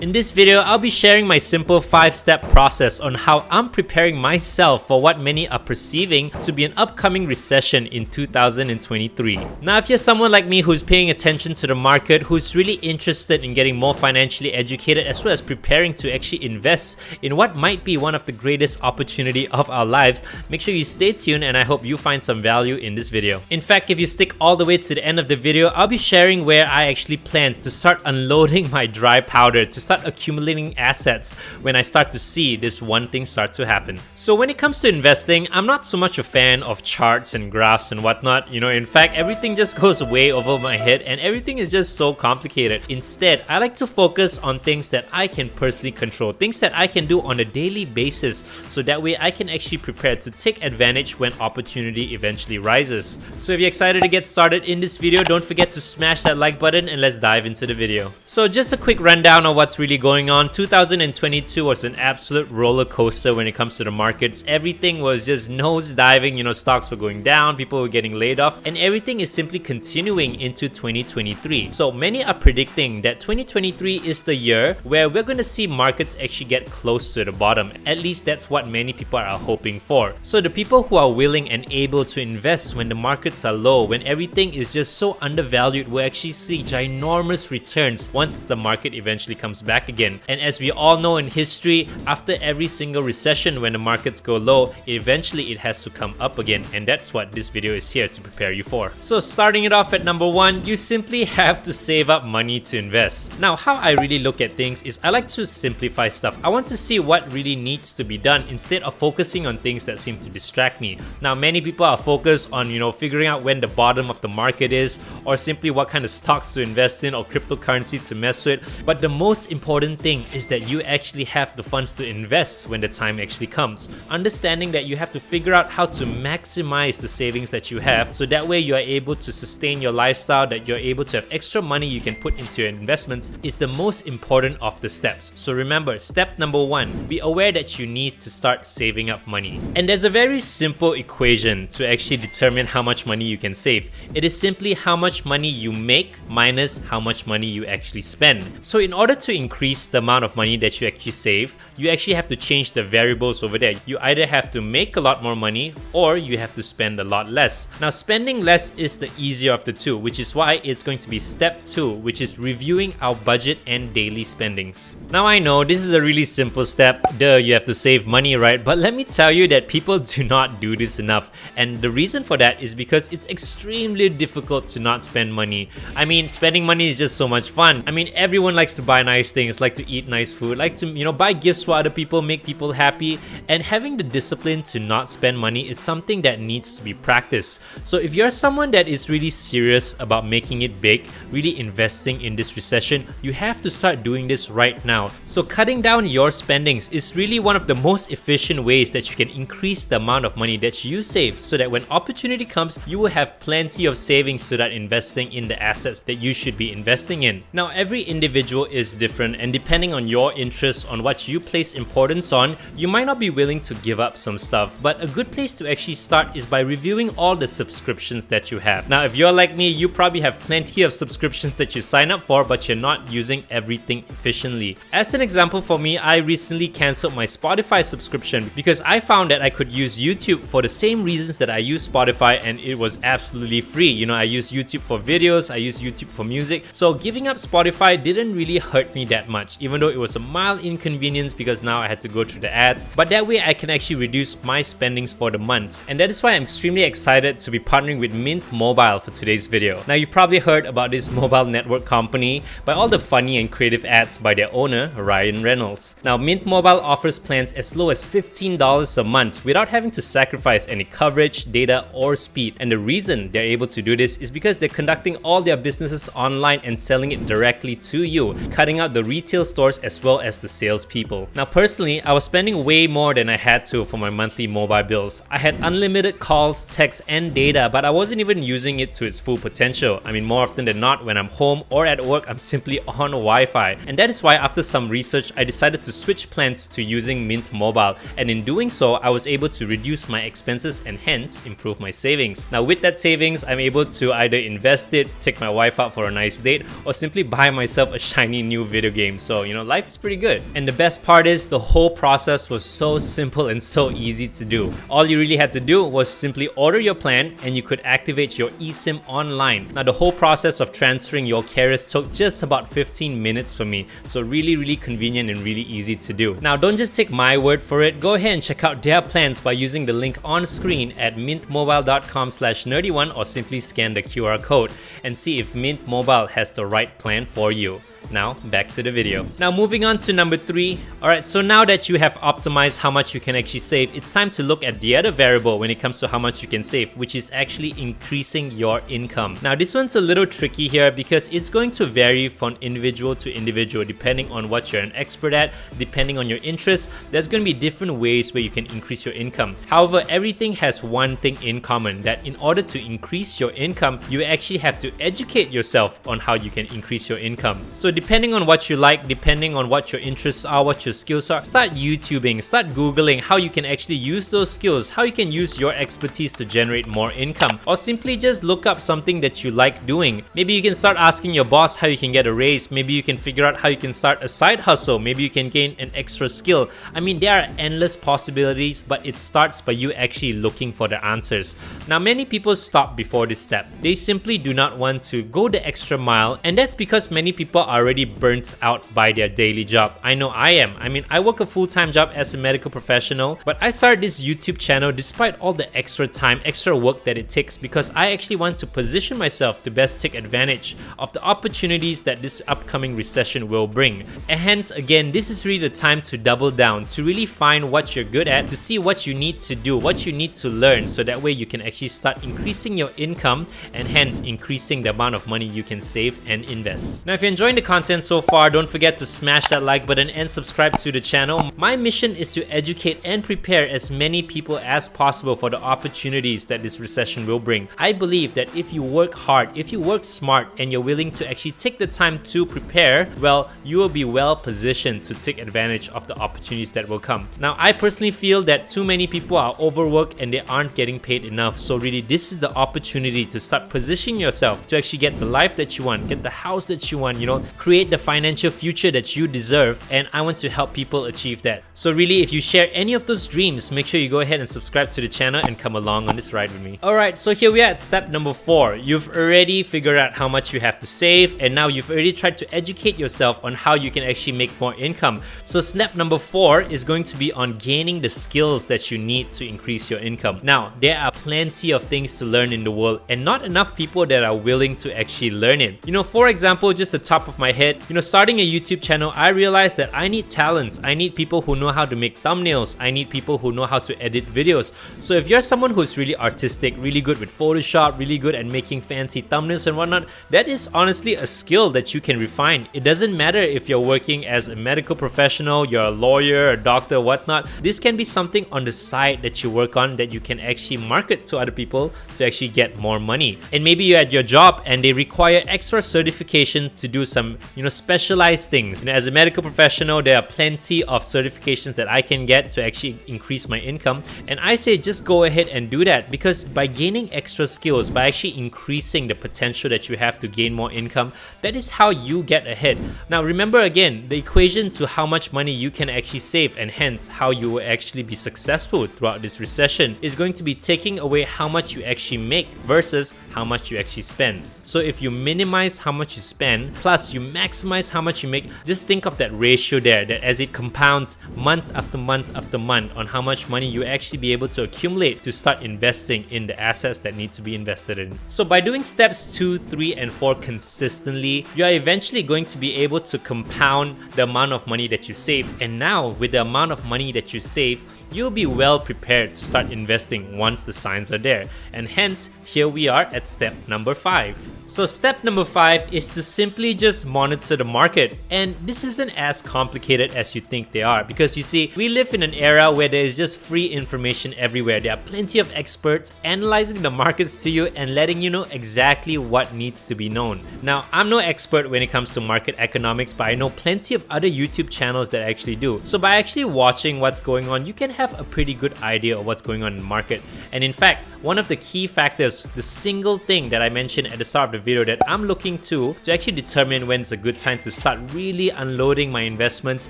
In this video, I'll be sharing my simple 5-step process on how I'm preparing myself for what many are perceiving to be an upcoming recession in 2023. Now, if you're someone like me who's paying attention to the market, who's really interested in getting more financially educated as well as preparing to actually invest in what might be one of the greatest opportunity of our lives, make sure you stay tuned and I hope you find some value in this video. In fact, if you stick all the way to the end of the video, I'll be sharing where I actually plan to start unloading my dry powder, to start accumulating assets when I start to see this one thing start to happen. So when it comes to investing, I'm not so much a fan of charts and graphs and whatnot. In fact, everything just goes way over my head and everything is just so complicated. Instead, I like to focus on things that I can personally control, things that I can do on a daily basis, so that way I can actually prepare to take advantage when opportunity eventually rises. So if you're excited to get started in this video, don't forget to smash that like button and let's dive into the video. So just a quick rundown of what's really going on. 2022 was an absolute roller coaster when it comes to the markets. Everything was just nose diving, stocks were going down, people were getting laid off, and everything is simply continuing into 2023. So many are predicting that 2023 is the year where we're going to see markets actually get close to the bottom. At least that's what many people are hoping for. So the people who are willing and able to invest when the markets are low, when everything is just so undervalued, will actually see ginormous returns once the market eventually comes back again. And as we all know in history, after every single recession, when the markets go low, eventually it has to come up again, and that's what this video is here to prepare you for. So starting it off at number 1, you simply have to save up money to invest. Now, how I really look at things is I like to simplify stuff. I want to see what really needs to be done instead of focusing on things that seem to distract me. Now, many people are focused on, figuring out when the bottom of the market is, or simply what kind of stocks to invest in or cryptocurrency to mess with. But the most important thing is that you actually have the funds to invest when the time actually comes. Understanding that you have to figure out how to maximize the savings that you have, so that way you are able to sustain your lifestyle, that you're able to have extra money you can put into your investments, is the most important of the steps. So remember, step number 1, be aware that you need to start saving up money. And there's a very simple equation to actually determine how much money you can save. It is simply how much money you make minus how much money you actually spend. So in order to increase the amount of money that you actually save, you actually have to change the variables over there. You either have to make a lot more money or you have to spend a lot less. Now, spending less is the easier of the two, which is why it's going to be step 2, which is reviewing our budget and daily spendings. Now, I know this is a really simple step. Duh, you have to save money, right? But let me tell you that people do not do this enough. And the reason for that is because it's extremely difficult to not spend money. I mean, spending money is just so much fun. I mean, everyone likes to buy nice things, like to eat nice food, like to, buy gifts for other people, make people happy. And having the discipline to not spend money is something that needs to be practiced. So if you're someone that is really serious about making it big, really investing in this recession, you have to start doing this right now. So cutting down your spendings is really one of the most efficient ways that you can increase the amount of money that you save, so that when opportunity comes, you will have plenty of savings to start investing in the assets that you should be investing in. Now, every individual is different, and depending on your interests, on what you place importance on, you might not be willing to give up some stuff. But a good place to actually start is by reviewing all the subscriptions that you have. Now, if you're like me, you probably have plenty of subscriptions that you sign up for, but you're not using everything efficiently. As an example, for me, I recently canceled my Spotify subscription because I found that I could use YouTube for the same reasons that I use Spotify, and it was absolutely free. I use YouTube for videos, I use YouTube for music. So giving up Spotify didn't really hurt me that much, even though it was a mild inconvenience because now I had to go through the ads. But that way I can actually reduce my spendings for the month. And that is why I'm extremely excited to be partnering with Mint Mobile for today's video. Now, you've probably heard about this mobile network company by all the funny and creative ads by their owner, Ryan Reynolds. Now, Mint Mobile offers plans as low as $15 a month without having to sacrifice any coverage, data, or speed. And the reason they're able to do this is because they're conducting all their businesses online and selling it directly to you, cutting out the retail stores as well as the salespeople. Now, personally, I was spending way more than I had to for my monthly mobile bills. I had unlimited calls, texts, and data, but I wasn't even using it to its full potential. I mean, more often than not, when I'm home or at work, I'm simply on Wi-Fi. And that is why after some research, I decided to switch plans to using Mint Mobile. And in doing so, I was able to reduce my expenses and hence improve my savings. Now, with that savings, I'm able to either invest it, take my wife out for a nice date, or simply buy myself a shiny new video video game, so life is pretty good. And the best part is the whole process was so simple and so easy to do. All you really had to do was simply order your plan and you could activate your eSIM online. Now the whole process of transferring your carriers took just about 15 minutes for me, so really convenient and really easy to do. Now don't just take my word for it, go ahead and check out their plans by using the link on screen at mintmobile.com/nerdyone or simply scan the QR code and see if Mint Mobile has the right plan for you. Now, back to the video. Now, moving on to number 3. Alright, so now that you have optimized how much you can actually save, it's time to look at the other variable when it comes to how much you can save, which is actually increasing your income. Now, this one's a little tricky here because it's going to vary from individual to individual depending on what you're an expert at, depending on your interests. There's going to be different ways where you can increase your income. However, everything has one thing in common, that in order to increase your income, you actually have to educate yourself on how you can increase your income. So depending on what you like, depending on what your interests are, what your skills are, start YouTubing, start Googling how you can actually use those skills, how you can use your expertise to generate more income, or simply just look up something that you like doing. Maybe you can start asking your boss how you can get a raise, maybe you can figure out how you can start a side hustle, maybe you can gain an extra skill. I mean, there are endless possibilities, but it starts by you actually looking for the answers. Now, many people stop before this step. They simply do not want to go the extra mile, and that's because many people are already burnt out by their daily job. I know I am. I mean, I work a full-time job as a medical professional, but I started this YouTube channel despite all the extra time, extra work that it takes, because I actually want to position myself to best take advantage of the opportunities that this upcoming recession will bring. And hence, again, this is really the time to double down, to really find what you're good at, to see what you need to do, what you need to learn, so that way you can actually start increasing your income and hence increasing the amount of money you can save and invest. Now, if you're enjoying the content so far, don't forget to smash that like button and subscribe to the channel. My mission is to educate and prepare as many people as possible for the opportunities that this recession will bring. I believe that if you work hard, if you work smart, and you're willing to actually take the time to prepare, well, you will be well positioned to take advantage of the opportunities that will come. Now, I personally feel that too many people are overworked and they aren't getting paid enough. So really, this is the opportunity to start positioning yourself to actually get the life that you want, get the house that you want, create the financial future that you deserve, and I want to help people achieve that. So really, if you share any of those dreams, make sure you go ahead and subscribe to the channel and come along on this ride with me. Alright, so here we are at step number 4. You've already figured out how much you have to save, and now you've already tried to educate yourself on how you can actually make more income. So step number 4 is going to be on gaining the skills that you need to increase your income. Now, there are plenty of things to learn in the world and not enough people that are willing to actually learn it. For example, just the top of my head, starting a YouTube channel, I realized that I need talents. I need people who know how to make thumbnails. I need people who know how to edit videos. So if you're someone who's really artistic, really good with Photoshop, really good at making fancy thumbnails and whatnot, that is honestly a skill that you can refine. It doesn't matter if you're working as a medical professional, you're a lawyer, a doctor, whatnot. This can be something on the side that you work on that you can actually market to other people to actually get more money. And maybe you're at your job and they require extra certification to do some, specialized things. As a medical professional, there are plenty of certifications that I can get to actually increase my income. And I say just go ahead and do that, because by gaining extra skills, by actually increasing the potential that you have to gain more income, that is how you get ahead. Now remember, again, the equation to how much money you can actually save and hence how you will actually be successful throughout this recession is going to be taking away how much you actually make versus how much you actually spend. So if you minimize how much you spend plus you maximize how much you make, just think of that ratio there, that as it compounds month after month after month on how much money you actually be able to accumulate to start investing in the assets that need to be invested in. So by doing steps 2, 3, and 4 consistently, you are eventually going to be able to compound the amount of money that you save. And now with the amount of money that you save, you'll be well prepared to start investing once the signs are there. And hence, here we are at step number 5. So step number 5 is to simply just monitor the market. And this isn't as complicated as you think they are, because you see, we live in an era where there is just free information everywhere. There are plenty of experts analyzing the markets to you and letting you know exactly what needs to be known. Now, I'm no expert when it comes to market economics, but I know plenty of other YouTube channels that actually do. So by actually watching what's going on, you can have a pretty good idea of what's going on in the market. And in fact, one of the key factors, the single thing that I mentioned at the start of the video that I'm looking to actually determine when it's a good time to start really unloading my investments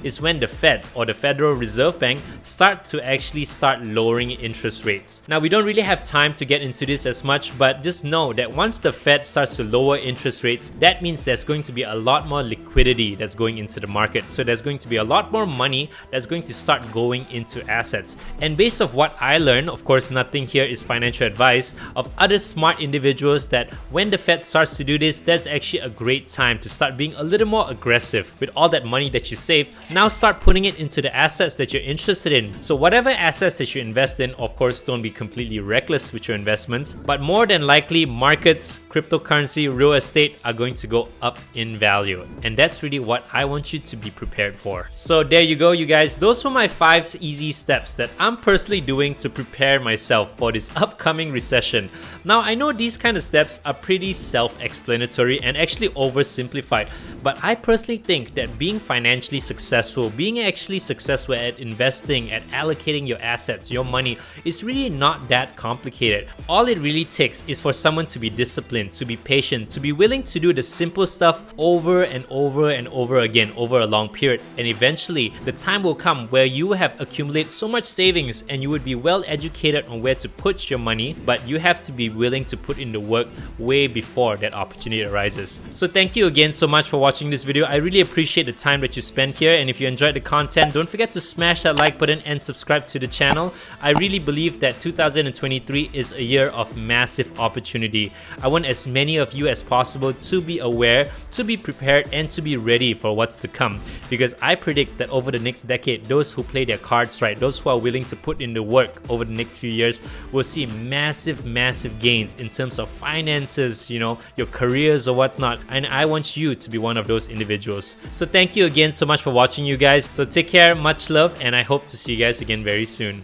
is when the Fed, or the Federal Reserve Bank, start lowering interest rates. Now, we don't really have time to get into this as much, but just know that once the Fed starts to lower interest rates, that means there's going to be a lot more liquidity that's going into the market. So there's going to be a lot more money that's going to start going into assets. And based off what I learned, of course nothing here is financial advice, of other smart individuals, that when the Fed starts to do this, that's actually a great time to start being a little more aggressive with all that money that you save. Now start putting it into the assets that you're interested in. So whatever assets that you invest in, of course don't be completely reckless with your investments, but more than likely markets, cryptocurrency, real estate are going to go up in value. And that's really what I want you to be prepared for. So there you go, you guys. Those were my 5 easy steps that I'm personally doing to prepare myself for this upcoming recession. Now, I know these kind of steps are pretty self-explanatory and actually oversimplified, but I personally think that being financially successful, being actually successful at investing, at allocating your assets, your money, is really not that complicated. All it really takes is for someone to be disciplined, to be patient, to be willing to do the simple stuff over and over and over again over a long period. And eventually, the time will come where you will have accumulated so much savings and you would be well educated on where to put your money, but you have to be willing to put in the work way before that opportunity arises. So thank you again so much for watching this video. I really appreciate the time that you spent here, and if you enjoyed the content, don't forget to smash that like button and subscribe to the channel. I really believe that 2023 is a year of massive opportunity. I want as many of you as possible to be aware, to be prepared, and to be ready for what's to come, because I predict that over the next decade, those who play their cards right, those who are willing to put in the work over the next few years, will see massive gains in terms of finances, you know, your careers or whatnot. And I want you to be one of those individuals. So thank you again so much for watching, you guys. So take care, much love, and I hope to see you guys again very soon.